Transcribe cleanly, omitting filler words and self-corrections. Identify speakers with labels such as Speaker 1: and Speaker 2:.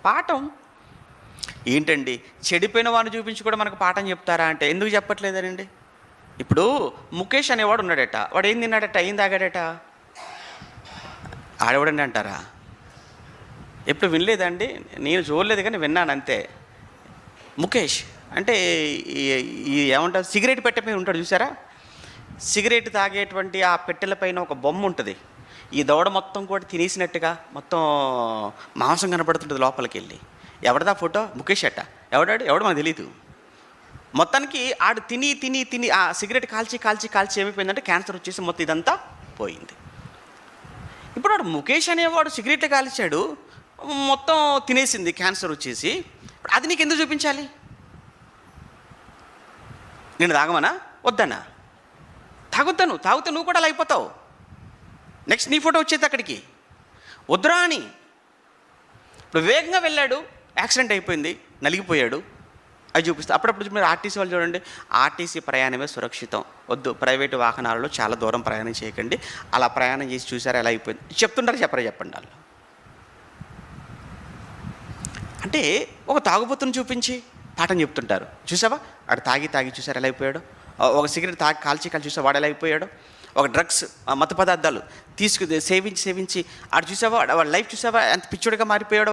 Speaker 1: పాఠం ఏంటండి? చెడిపోయిన వాడిని చూపించి కూడా మనకు పాఠం చెప్తారా అంటే ఎందుకు చెప్పట్లేదనండి? ఇప్పుడు ముఖేష్ అనేవాడు ఉన్నాడట. వాడు ఏం తిన్నాడట? ఏం తాగాడట? ఆడేవాడండి అంటారా? ఎప్పుడు వినలేదండి, నేను చూడలేదు కానీ విన్నాను అంతే. ముఖేష్ అంటే ఈ ఏమంటారు, సిగరెట్ పెట్టె మీద ఉంటాడు చూసారా? సిగరెట్ తాగేటువంటి ఆ పెట్టెల పైన ఒక బొమ్మ ఉంటుంది. ఈ దవడ మొత్తం కూడా తినేసినట్టుగా మొత్తం మాంసం కనపడుతుంటుంది లోపలికి వెళ్ళి. ఎవరిదా ఫోటో? ముఖేష్ అట్ట. ఎవడు మనకు తెలీదు. మొత్తానికి ఆడు తిని తిని తిని ఆ సిగరెట్ కాల్చి కాల్చి కాల్చి ఏమైపోయిందంటే క్యాన్సర్ వచ్చేసి మొత్తం ఇదంతా పోయింది. ఇప్పుడు వాడు ముఖేష్ అనేవాడు సిగరెట్లు కాల్చాడు, మొత్తం తినేసింది క్యాన్సర్ వచ్చేసి. అది నీకు ఎందుకు చూపించాలి? నేను తాగమనా వద్దనా? తాగుతా నువ్వు కూడా అలా అయిపోతావు. నెక్స్ట్ నీ ఫోటో వచ్చేది అక్కడికి వద్దురా అని. ఇప్పుడు వేగంగా వెళ్ళాడు, యాక్సిడెంట్ అయిపోయింది, నలిగిపోయాడు, అది చూపిస్తే అప్పుడప్పుడు మీరు ఆర్టీసీ వాళ్ళు చూడండి, ఆర్టీసీ ప్రయాణమే సురక్షితం, వద్దు ప్రైవేటు వాహనాలలో చాలా దూరం ప్రయాణం చేయకండి, అలా ప్రయాణం చేసి చూసారా ఎలా అయిపోయింది చెప్తుంటారు. చెప్పండి వాళ్ళు. అంటే ఒక తాగుబోతుని చూపించి పాఠం చెప్తుంటారు. చూసావా ఆడు తాగి చూసారు ఎలా అయిపోయాడు? ఒక సిగరెట్ తాగి కాల్చి చూసా వాడు ఎలా అయిపోయాడు? ఒక డ్రగ్స్ మత్తు పదార్థాలు సేవించి ఆడు చూసావా వాడి లైఫ్ చూసావా ఎంత పిచ్చోడిగా మారిపోయాడో?